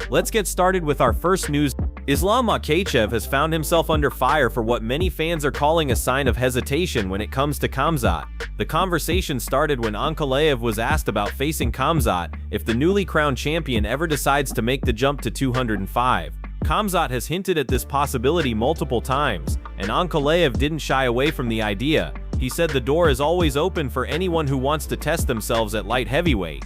Let's get started with our first news. Islam Makhachev has found himself under fire for what many fans are calling a sign of hesitation when it comes to Khamzat. The conversation started when Ankalaev was asked about facing Khamzat if the newly crowned champion ever decides to make the jump to 205. Khamzat has hinted at this possibility multiple times, and Ankalaev didn't shy away from the idea. He said the door is always open for anyone who wants to test themselves at light heavyweight.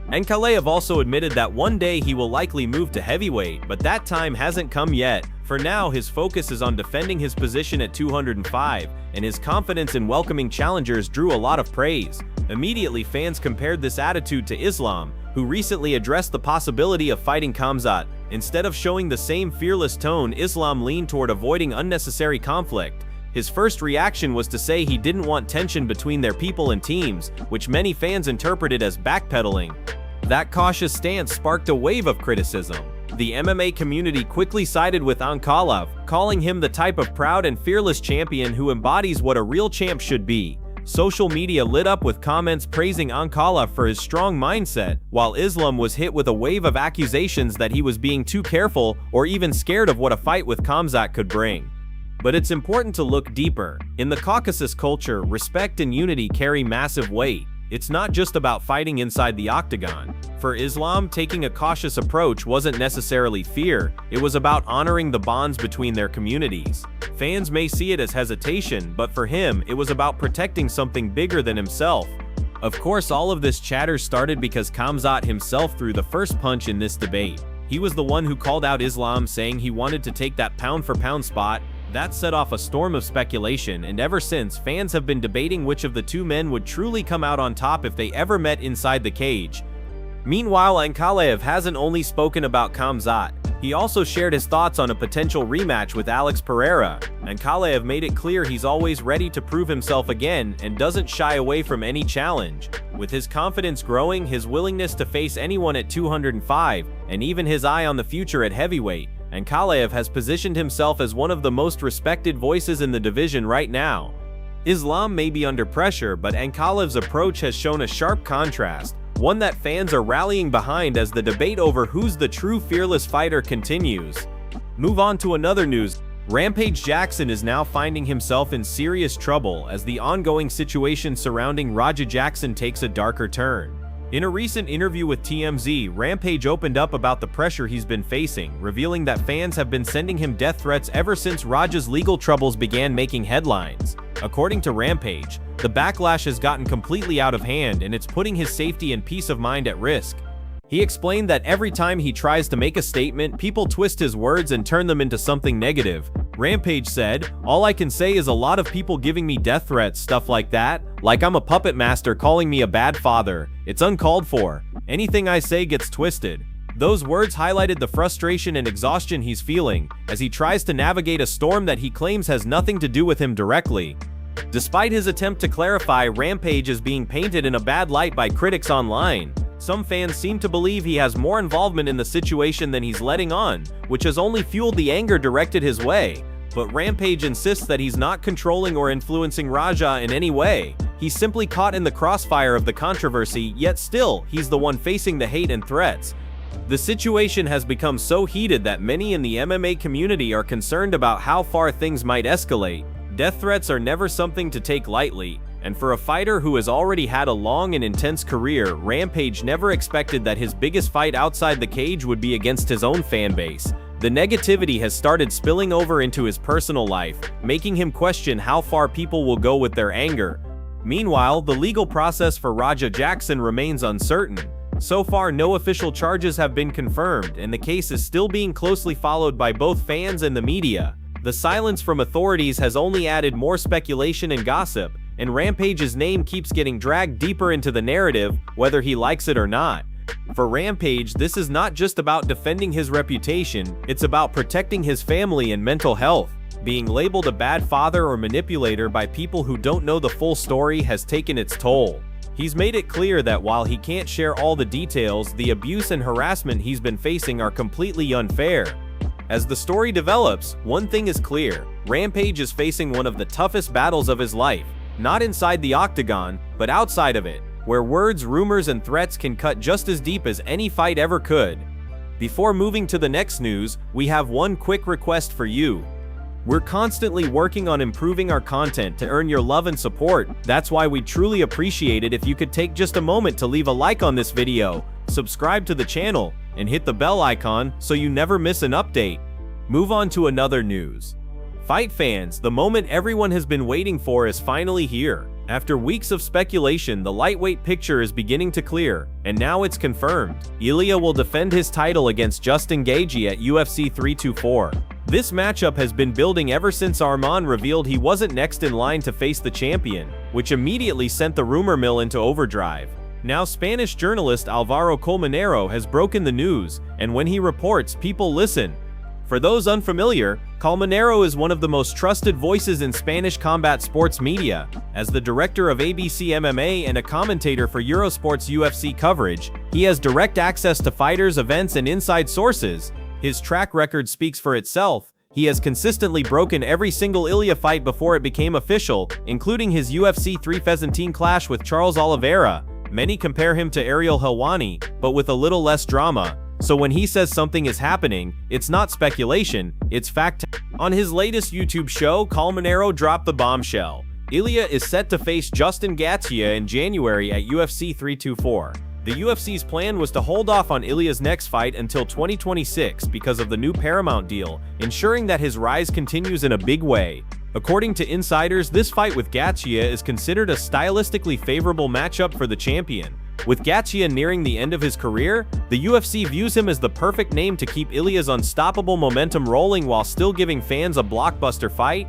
Ankalaev also admitted that one day he will likely move to heavyweight, but that time hasn't come yet. For now, his focus is on defending his position at 205, and his confidence in welcoming challengers drew a lot of praise. Immediately, fans compared this attitude to Islam, who recently addressed the possibility of fighting Khamzat. Instead of showing the same fearless tone, Islam leaned toward avoiding unnecessary conflict. His first reaction was to say he didn't want tension between their people and teams, which many fans interpreted as backpedaling. That cautious stance sparked a wave of criticism. The MMA community quickly sided with Ankalaev, calling him the type of proud and fearless champion who embodies what a real champ should be. Social media lit up with comments praising Ankalaev for his strong mindset, while Islam was hit with a wave of accusations that he was being too careful or even scared of what a fight with Khamzat could bring. But it's important to look deeper. In the Caucasus culture, respect and unity carry massive weight. It's not just about fighting inside the octagon. For Islam, taking a cautious approach wasn't necessarily fear, it was about honoring the bonds between their communities. Fans may see it as hesitation, but for him, it was about protecting something bigger than himself. Of course, all of this chatter started because Khamzat himself threw the first punch in this debate. He was the one who called out Islam, saying he wanted to take that pound-for-pound spot. That set off a storm of speculation, and ever since, fans have been debating which of the two men would truly come out on top if they ever met inside the cage. Meanwhile, Ankalaev hasn't only spoken about Khamzat. He also shared his thoughts on a potential rematch with Alex Pereira. Ankalaev made it clear he's always ready to prove himself again and doesn't shy away from any challenge. With his confidence growing, his willingness to face anyone at 205, and even his eye on the future at heavyweight, Ankalaev has positioned himself as one of the most respected voices in the division right now. Islam may be under pressure, but Ankalaev's approach has shown a sharp contrast, one that fans are rallying behind as the debate over who's the true fearless fighter continues. Move on to another news. Rampage Jackson is now finding himself in serious trouble as the ongoing situation surrounding Raja Jackson takes a darker turn. In a recent interview with TMZ, Rampage opened up about the pressure he's been facing, revealing that fans have been sending him death threats ever since Raja's legal troubles began making headlines. According to Rampage, the backlash has gotten completely out of hand and it's putting his safety and peace of mind at risk. He explained that every time he tries to make a statement, people twist his words and turn them into something negative. Rampage said, "All I can say is a lot of people giving me death threats, stuff like that, like I'm a puppet master calling me a bad father. It's uncalled for. Anything I say gets twisted." Those words highlighted the frustration and exhaustion he's feeling as he tries to navigate a storm that he claims has nothing to do with him directly. Despite his attempt to clarify, Rampage is being painted in a bad light by critics online. Some fans seem to believe he has more involvement in the situation than he's letting on, which has only fueled the anger directed his way. But Rampage insists that he's not controlling or influencing Raja in any way. He's simply caught in the crossfire of the controversy, yet still, he's the one facing the hate and threats. The situation has become so heated that many in the MMA community are concerned about how far things might escalate. Death threats are never something to take lightly, and for a fighter who has already had a long and intense career, Rampage never expected that his biggest fight outside the cage would be against his own fan base. The negativity has started spilling over into his personal life, making him question how far people will go with their anger. Meanwhile, the legal process for Raja Jackson remains uncertain. So far, no official charges have been confirmed, and the case is still being closely followed by both fans and the media. The silence from authorities has only added more speculation and gossip, and Rampage's name keeps getting dragged deeper into the narrative, whether he likes it or not. For Rampage, this is not just about defending his reputation, it's about protecting his family and mental health. Being labeled a bad father or manipulator by people who don't know the full story has taken its toll. He's made it clear that while he can't share all the details, the abuse and harassment he's been facing are completely unfair. As the story develops, one thing is clear: Rampage is facing one of the toughest battles of his life, not inside the octagon, but outside of it. where words, rumors, and threats can cut just as deep as any fight ever could. Before moving to the next news, we have one quick request for you. We're constantly working on improving our content to earn your love and support. That's why we'd truly appreciate it if you could take just a moment to leave a like on this video, subscribe to the channel, and hit the bell icon so you never miss an update. Move on to another news. Fight fans, the moment everyone has been waiting for is finally here. After weeks of speculation, the lightweight picture is beginning to clear, and now it's confirmed. Ilia will defend his title against Justin Gaethje at UFC 324. This matchup has been building ever since Arman revealed he wasn't next in line to face the champion, which immediately sent the rumor mill into overdrive. Now Spanish journalist Alvaro Colmenero has broken the news, and when he reports, people listen. For those unfamiliar, Colmenero is one of the most trusted voices in Spanish combat sports media. As the director of ABC MMA and a commentator for Eurosport's UFC coverage, he has direct access to fighters, events, and inside sources. His track record speaks for itself. He has consistently broken every single Ilia fight before it became official, including his UFC 317 clash with Charles Oliveira. Many compare him to Ariel Helwani, but with a little less drama. So when he says something is happening, it's not speculation, it's fact. On his latest YouTube show, Colmenero dropped the bombshell. Ilia is set to face Justin Gaethje in January at UFC 324. The UFC's plan was to hold off on Ilia's next fight until 2026 because of the new Paramount deal, ensuring that his rise continues in a big way. According to insiders, this fight with Gaethje is considered a stylistically favorable matchup for the champion. With Gaethje nearing the end of his career, the UFC views him as the perfect name to keep Ilia's unstoppable momentum rolling while still giving fans a blockbuster fight.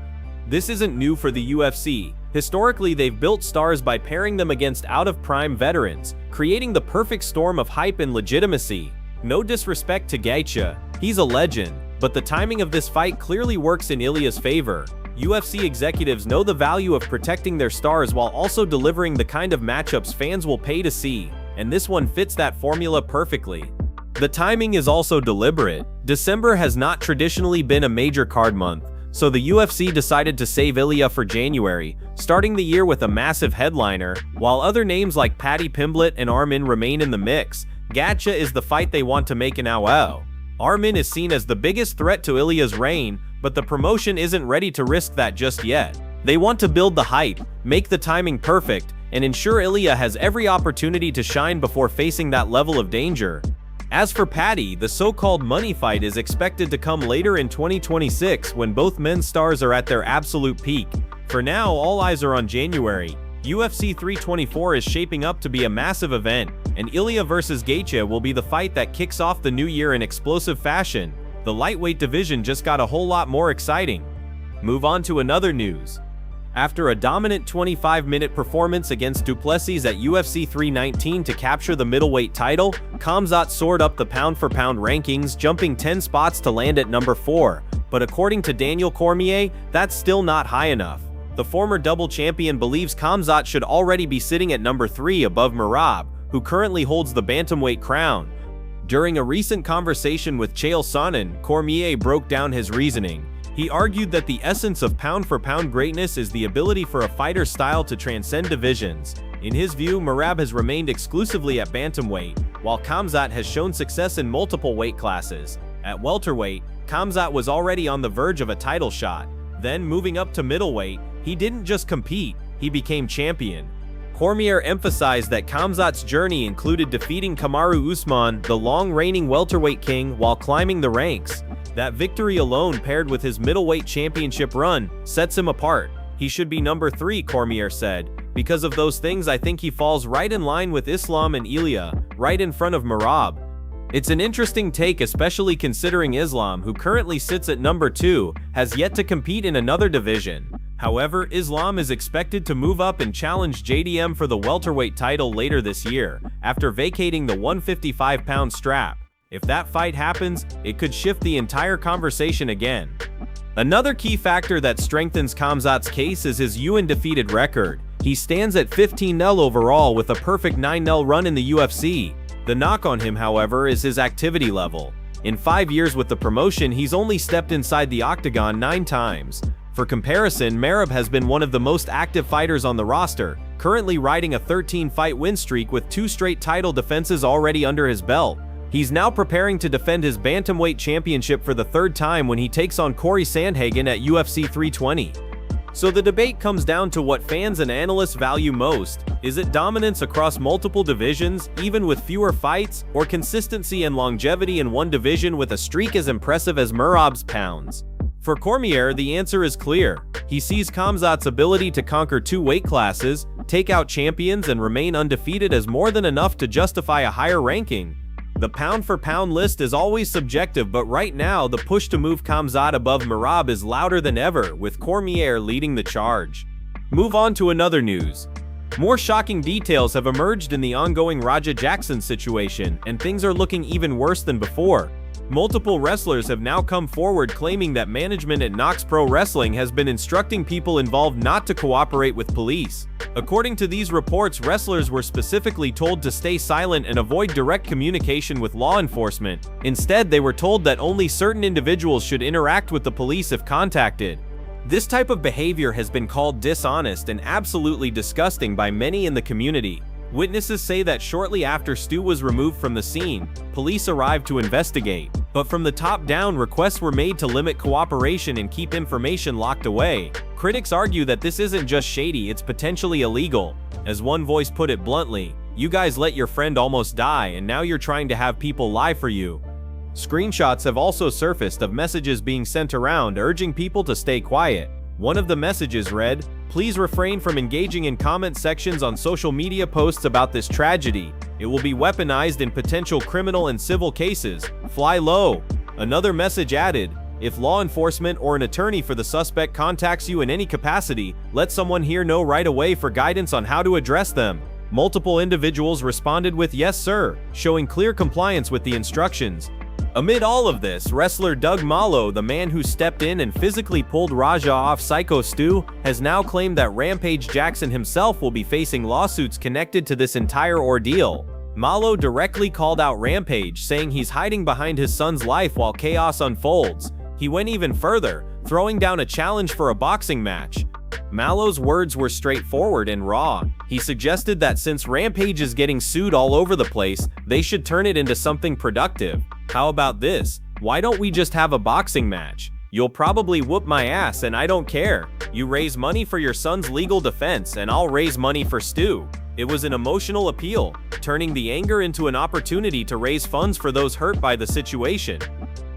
This isn't new for the UFC. Historically, they've built stars by pairing them against out-of-prime veterans, creating the perfect storm of hype and legitimacy. No disrespect to Gaethje, he's a legend, but the timing of this fight clearly works in Ilia's favor. UFC executives know the value of protecting their stars while also delivering the kind of matchups fans will pay to see, and this one fits that formula perfectly. The timing is also deliberate. December has not traditionally been a major card month, so the UFC decided to save Ilia for January, starting the year with a massive headliner. While other names like Paddy Pimblett and Arman remain in the mix, Gaethje is the fight they want to make an AOL. Arman is seen as the biggest threat to Ilia's reign, but the promotion isn't ready to risk that just yet. They want to build the hype, make the timing perfect, and ensure Ilia has every opportunity to shine before facing that level of danger. As for Paddy, the so-called money fight is expected to come later in 2026 when both men's stars are at their absolute peak. For now, all eyes are on January. UFC 324 is shaping up to be a massive event, and Ilia vs Gaethje will be the fight that kicks off the new year in explosive fashion. The lightweight division just got a whole lot more exciting. Move on to another news. After a dominant 25-minute performance against Duplessis at UFC 319 to capture the middleweight title, Khamzat soared up the pound-for-pound rankings, jumping 10 spots to land at number 4. But according to Daniel Cormier, that's still not high enough. The former double champion believes Khamzat should already be sitting at number 3 above Merab, who currently holds the bantamweight crown. During a recent conversation with Chael Sonnen, Cormier broke down his reasoning. He argued that the essence of pound-for-pound greatness is the ability for a fighter's style to transcend divisions. In his view, Merab has remained exclusively at bantamweight, while Khamzat has shown success in multiple weight classes. At welterweight, Khamzat was already on the verge of a title shot. Then, moving up to middleweight, he didn't just compete, he became champion. Cormier emphasized that Khamzat's journey included defeating Kamaru Usman, the long-reigning welterweight king, while climbing the ranks. That victory alone, paired with his middleweight championship run, sets him apart. He should be number 3, Cormier said. Because of those things, I think he falls right in line with Islam and Ilia, right in front of Merab. It's an interesting take, especially considering Islam, who currently sits at number 2, has yet to compete in another division. However, Islam is expected to move up and challenge JDM for the welterweight title later this year, after vacating the 155-pound strap. If that fight happens, it could shift the entire conversation again. Another key factor that strengthens Khamzat's case is his undefeated record. He stands at 15-0 overall with a perfect 9-0 run in the UFC. The knock on him, however, is his activity level. In 5 years with the promotion, he's only stepped inside the octagon 9 times. For comparison, Merab has been one of the most active fighters on the roster, currently riding a 13-fight win streak with 2 straight title defenses already under his belt. He's now preparing to defend his bantamweight championship for the 3rd time when he takes on Corey Sandhagen at UFC 320. So the debate comes down to what fans and analysts value most. Is it dominance across multiple divisions, even with fewer fights, or consistency and longevity in one division with a streak as impressive as Merab's pounds? For Cormier, the answer is clear. He sees Khamzat's ability to conquer 2 weight classes, take out champions, and remain undefeated as more than enough to justify a higher ranking. The pound-for-pound list is always subjective, but right now, the push to move Khamzat above Merab is louder than ever, with Cormier leading the charge. Move on to another news. More shocking details have emerged in the ongoing Raja Jackson situation, and things are looking even worse than before. Multiple wrestlers have now come forward claiming that management at Knox Pro Wrestling has been instructing people involved not to cooperate with police. According to these reports, wrestlers were specifically told to stay silent and avoid direct communication with law enforcement. Instead, they were told that only certain individuals should interact with the police if contacted. This type of behavior has been called dishonest and absolutely disgusting by many in the community. Witnesses say that shortly after Stu was removed from the scene, police arrived to investigate. But from the top down, requests were made to limit cooperation and keep information locked away. Critics argue that this isn't just shady, it's potentially illegal. As one voice put it bluntly, "You guys let your friend almost die and now you're trying to have people lie for you." Screenshots have also surfaced of messages being sent around urging people to stay quiet. One of the messages read, "Please refrain from engaging in comment sections on social media posts about this tragedy. It will be weaponized in potential criminal and civil cases. Fly low." Another message added, "If law enforcement or an attorney for the suspect contacts you in any capacity, let someone here know right away for guidance on how to address them." Multiple individuals responded with "Yes, sir," showing clear compliance with the instructions. Amid all of this, wrestler Doug Malo, the man who stepped in and physically pulled Raja off Psycho Stu, has now claimed that Rampage Jackson himself will be facing lawsuits connected to this entire ordeal. Malo directly called out Rampage, saying he's hiding behind his son's life while chaos unfolds. He went even further, throwing down a challenge for a boxing match. Malo's words were straightforward and raw. He suggested that since Rampage is getting sued all over the place, they should turn it into something productive. How about this? Why don't we just have a boxing match? You'll probably whoop my ass and I don't care. You raise money for your son's legal defense and I'll raise money for Stu. It was an emotional appeal, turning the anger into an opportunity to raise funds for those hurt by the situation.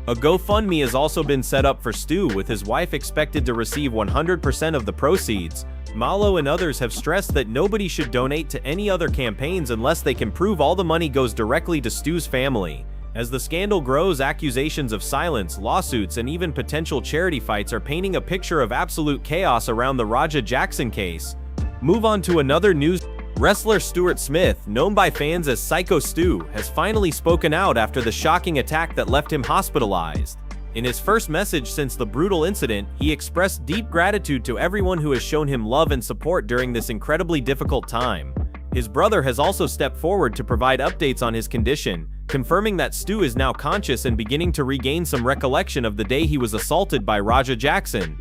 A GoFundMe has also been set up for Stu, with his wife expected to receive 100% of the proceeds. Malo and others have stressed that nobody should donate to any other campaigns unless they can prove all the money goes directly to Stu's family. As the scandal grows, accusations of silence, lawsuits, and even potential charity fights are painting a picture of absolute chaos around the Raja Jackson case. Move on to another news. Wrestler Stuart Smith, known by fans as Psycho Stu, has finally spoken out after the shocking attack that left him hospitalized. In his first message since the brutal incident, he expressed deep gratitude to everyone who has shown him love and support during this incredibly difficult time. His brother has also stepped forward to provide updates on his condition, confirming that Stu is now conscious and beginning to regain some recollection of the day he was assaulted by Raja Jackson.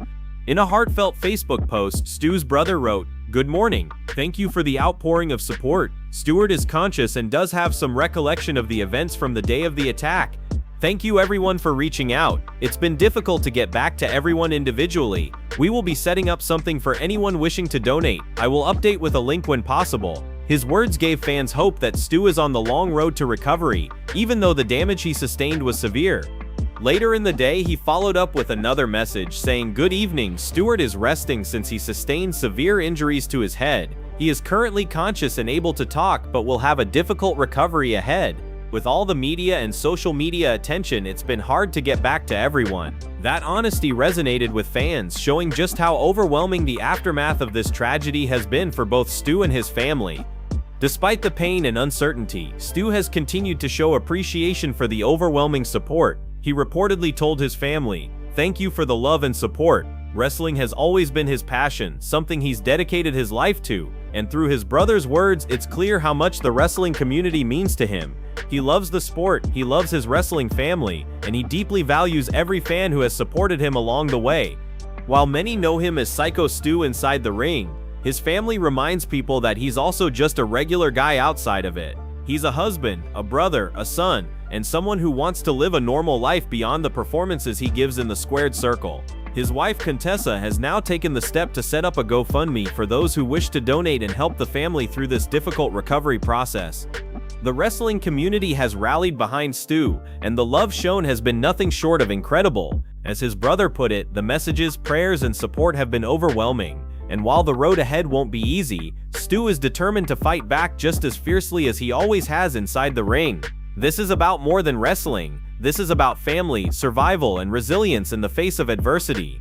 In a heartfelt Facebook post, Stu's brother wrote, "Good morning. Thank you for the outpouring of support. Stuart is conscious and does have some recollection of the events from the day of the attack. Thank you everyone for reaching out. It's been difficult to get back to everyone individually. We will be setting up something for anyone wishing to donate. I will update with a link when possible." His words gave fans hope that Stu is on the long road to recovery, even though the damage he sustained was severe. Later in the day, he followed up with another message saying, "Good evening, Stuart is resting since he sustained severe injuries to his head. He is currently conscious and able to talk, but will have a difficult recovery ahead. With all the media and social media attention, it's been hard to get back to everyone." That honesty resonated with fans, showing just how overwhelming the aftermath of this tragedy has been for both Stu and his family. Despite the pain and uncertainty, Stu has continued to show appreciation for the overwhelming support. He reportedly told his family, "Thank you for the love and support. Wrestling has always been his passion, something he's dedicated his life to, and through his brother's words, it's clear how much the wrestling community means to him. He loves the sport, he loves his wrestling family, and he deeply values every fan who has supported him along the way." While many know him as Psycho Stu inside the ring, His family reminds people that he's also just a regular guy outside of it. He's a husband, a brother, a son, and someone who wants to live a normal life beyond the performances he gives in the squared circle. His wife Contessa has now taken the step to set up a GoFundMe for those who wish to donate and help the family through this difficult recovery process. The wrestling community has rallied behind Stu, and the love shown has been nothing short of incredible. As his brother put it, the messages, prayers, and support have been overwhelming. And while the road ahead won't be easy, Stu is determined to fight back just as fiercely as he always has inside the ring. This is about more than wrestling. This is about family, survival, and resilience in the face of adversity.